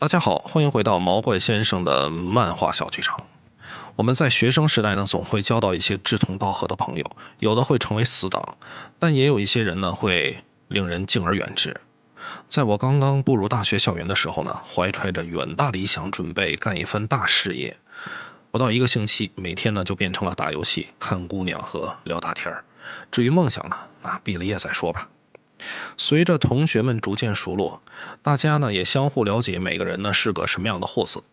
大家好，欢迎回到毛怪先生的漫画小剧场。我们在学生时代呢，总会交到一些志同道合的朋友，有的会成为死党，但也有一些人呢，会令人敬而远之。在我刚刚步入大学校园的时候呢，怀揣着远大理想，准备干一番大事业。不到一个星期，每天呢就变成了打游戏、看姑娘和聊大天儿。至于梦想呢，那毕了业再说吧。随着同学们逐渐熟络，大家呢也相互了解每个人呢是个什么样的货色。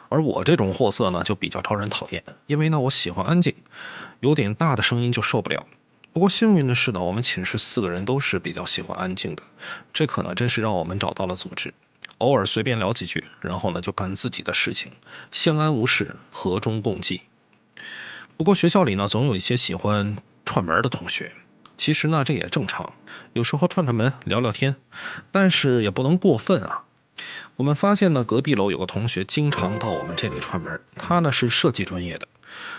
而我这种货色呢就比较招人讨厌，因为呢我喜欢安静，有点大的声音就受不了。不过幸运的是呢，我们寝室4个人都是比较喜欢安静的，这可呢真是让我们找到了组织。偶尔随便聊几句，然后呢就干自己的事情，相安无事，和衷共济。不过学校里呢，总有一些喜欢串门的同学。其实呢，这也正常，有时候串串门聊聊天，但是也不能过分啊。我们发现呢，隔壁楼有个同学经常到我们这里串门，他呢是设计专业的，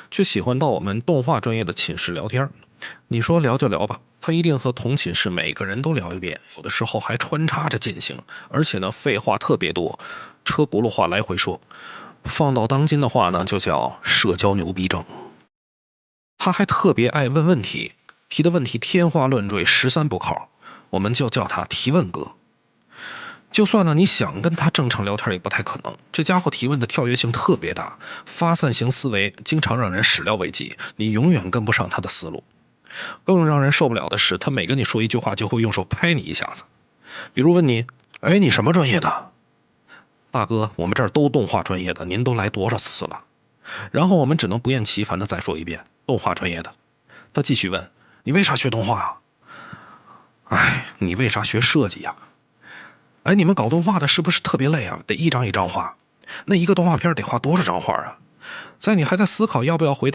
却喜欢到我们动画专业的寝室聊天。你说聊就聊吧，他一定和同寝室每个人都聊一遍，有的时候还穿插着进行，而且呢，废话特别多，车轱辘话来回说。放到当今的话呢，就叫社交牛逼症。他还特别爱问问题，提的问题天花乱坠，13不靠，我们就叫他提问哥。就算呢你想跟他正常聊天也不太可能，这家伙提问的跳跃性特别大，发散型思维经常让人始料未及，你永远跟不上他的思路。更让人受不了的是，他每跟你说一句话就会用手拍你一下子，比如问你：哎，你什么专业的？大哥，我们这儿都动画专业的，您都来多少次了？然后我们只能不厌其烦的再说一遍动画专业的。他继续问：你为啥学动画啊？哎，你为啥学设计呀？哎，你们搞动画的是不是特别累啊？得一张一张画，那一个动画片得画多少张画啊？在你还在思考要不要回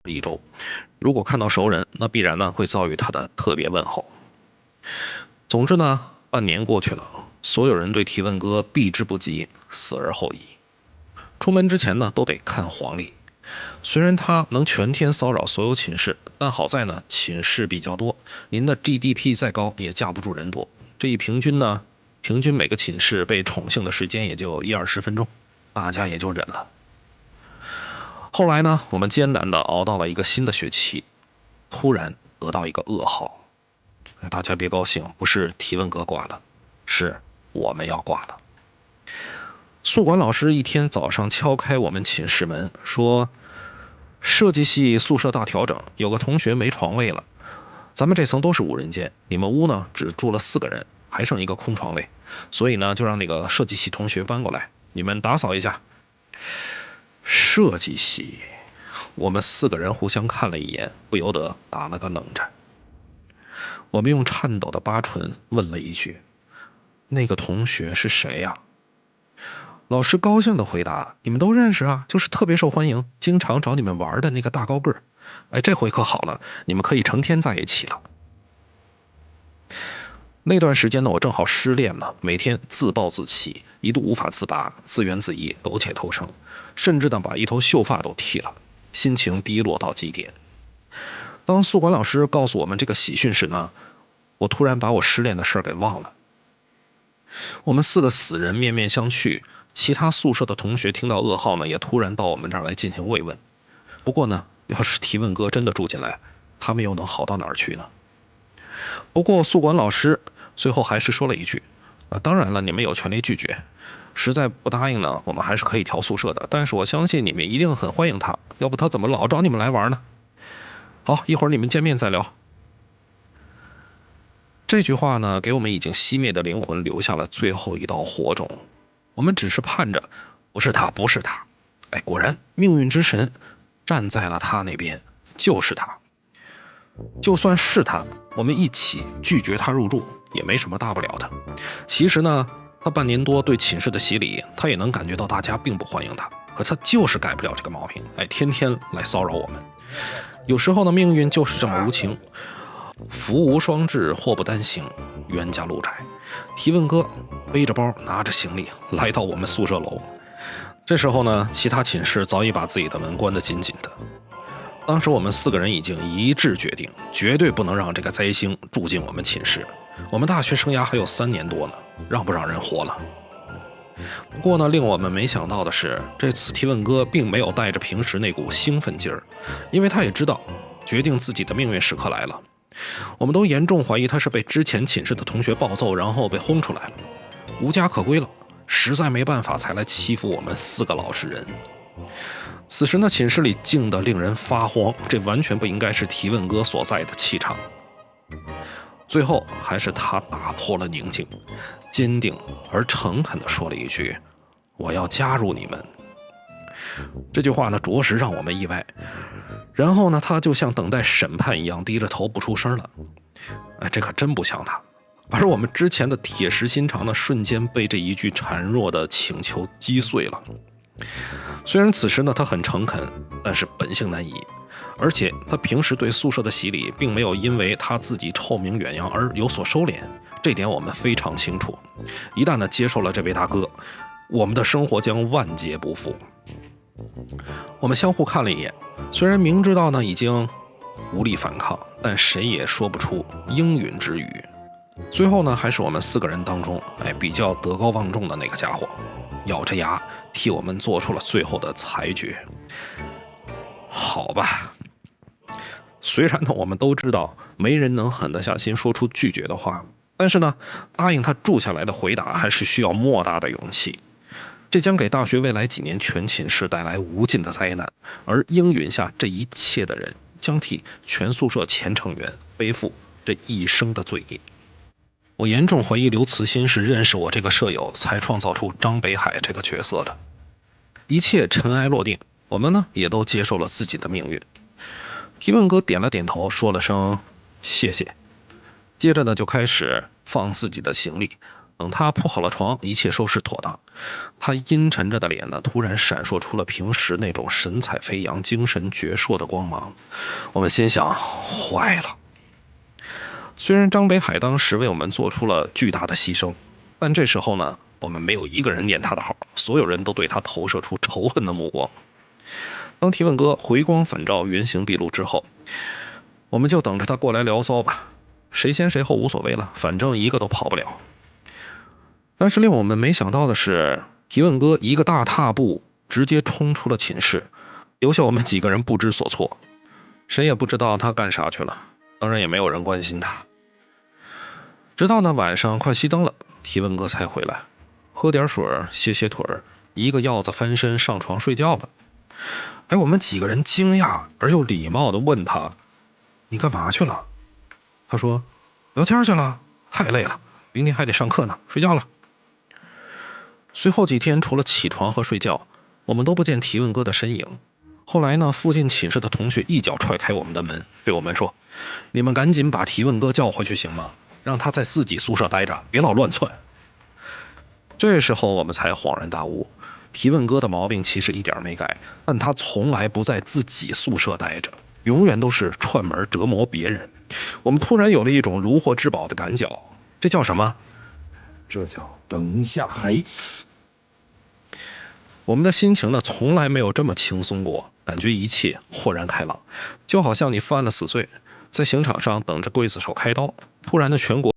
一周？如果看到熟人，那必然呢会遭遇他的特别问候。总之呢，半年过去了，所有人对提问哥避之不及，死而后已。出门之前呢，都得看黄历。虽然他能全天骚扰所有寝室，但好在呢，寝室比较多，您的 GDP 再高也架不住人多。这一平均呢，平均每个寝室被宠幸的时间也就10-20分钟，大家也就忍了。后来呢，我们艰难地熬到了一个新的学期，突然得到一个噩耗。大家别高兴，不是提问哥挂了，是我们要挂了。宿管老师一天早上敲开我们寝室门，说设计系宿舍大调整，有个同学没床位了，咱们这层都是5人间，你们屋呢只住了4个人，还剩一个空床位，所以呢就让那个设计系同学搬过来，你们打扫一下。设计系，我们4个人互相看了一眼，不由得打了个冷战。我们用颤抖的巴唇问了一句：“那个同学是谁呀？”老师高兴地回答：“你们都认识啊，就是特别受欢迎，经常找你们玩的那个大高个儿。哎，这回可好了，你们可以成天在一起了。”那段时间呢，我正好失恋了，每天自暴自弃，一度无法自拔，自怨自艾，苟且偷生，甚至呢把一头秀发都剃了，心情低落到极点。当宿管老师告诉我们这个喜讯时呢，我突然把我失恋的事儿给忘了。我们4个死人面面相觑，其他宿舍的同学听到噩耗呢，也突然到我们这儿来进行慰问。不过呢，要是提问哥真的住进来，他们又能好到哪儿去呢？不过宿管老师最后还是说了一句：“当然了，你们有权利拒绝，实在不答应呢，我们还是可以调宿舍的。但是我相信你们一定很欢迎他，要不他怎么老找你们来玩呢？”好，一会儿你们见面再聊。这句话呢，给我们已经熄灭的灵魂留下了最后一道火种。我们只是盼着，不是他，不是他。哎，果然，命运之神站在了他那边，就是他。就算是他，我们一起拒绝他入住，也没什么大不了的。其实呢，他半年多对寝室的洗礼，他也能感觉到大家并不欢迎他，可他就是改不了这个毛病，哎，天天来骚扰我们。有时候呢，命运就是这么无情。福无双至，祸不单行，冤家路窄。提问哥背着包，拿着行李来到我们宿舍楼。这时候呢，其他寝室早已把自己的门关得紧紧的。当时我们4个人已经一致决定，绝对不能让这个灾星住进我们寝室。我们大学生涯还有3年多呢，让不让人活了？不过呢，令我们没想到的是，这次提问哥并没有带着平时那股兴奋劲儿，因为他也知道，决定自己的命运时刻来了。我们都严重怀疑他是被之前寝室的同学暴揍，然后被轰出来了，无家可归了，实在没办法才来欺负我们4个老实人。此时呢，寝室里静得令人发慌，这完全不应该是提问哥所在的气场。最后还是他打破了宁静，坚定而诚恳地说了一句：“我要加入你们。”这句话呢，着实让我们意外。然后呢，他就像等待审判一样低着头不出声了。哎，这可真不像他。而我们之前的铁石心肠呢，瞬间被这一句孱弱的请求击碎了。虽然此时呢他很诚恳，但是本性难移，而且他平时对宿舍的洗礼并没有因为他自己臭名远扬而有所收敛，这点我们非常清楚。一旦呢接受了这位大哥，我们的生活将万劫不复。我们相互看了一眼，虽然明知道呢已经无力反抗，但谁也说不出应允之语。最后呢，还是我们4个人当中，比较德高望重的那个家伙，咬着牙替我们做出了最后的裁决。好吧，虽然呢我们都知道没人能狠得下心说出拒绝的话，但是呢，答应他住下来的回答还是需要莫大的勇气。这将给大学未来几年全寝室带来无尽的灾难，而应允下这一切的人，将替全宿舍前成员背负这一生的罪孽。我严重怀疑刘慈欣是认识我这个舍友，才创造出张北海这个角色的。一切尘埃落定，我们呢也都接受了自己的命运。提问哥点了点头，说了声谢谢，接着呢就开始放自己的行李。等他铺好了床，一切收拾妥当，他阴沉着的脸呢，突然闪烁出了平时那种神采飞扬、精神矍铄的光芒。我们心想，坏了。虽然张北海当时为我们做出了巨大的牺牲，但这时候呢，我们没有一个人念他的好，所有人都对他投射出仇恨的目光。当提问哥回光返照、原形毕露之后，我们就等着他过来聊骚吧，谁先谁后无所谓了，反正一个都跑不了。但是令我们没想到的是，提问哥一个大踏步直接冲出了寝室，留下我们几个人不知所措，谁也不知道他干啥去了，当然也没有人关心他。直到呢晚上快熄灯了，提问哥才回来，喝点水歇歇腿，一个鹞子翻身上床睡觉了。我们几个人惊讶而又礼貌地问他：“你干嘛去了？”他说：“聊天去了，太累了，明天还得上课呢，睡觉了。”随后几天，除了起床和睡觉，我们都不见提问哥的身影。后来呢，附近寝室的同学一脚踹开我们的门，对我们说：“你们赶紧把提问哥叫回去行吗？让他在自己宿舍待着，别老乱窜。”这时候我们才恍然大悟，提问哥的毛病其实一点没改，但他从来不在自己宿舍待着，永远都是串门折磨别人。我们突然有了一种如获至宝的感觉，这叫什么？这叫等下黑。我们的心情呢，从来没有这么轻松过，感觉一切豁然开朗，就好像你犯了死罪，在刑场上等着刽子手开刀，突然的全国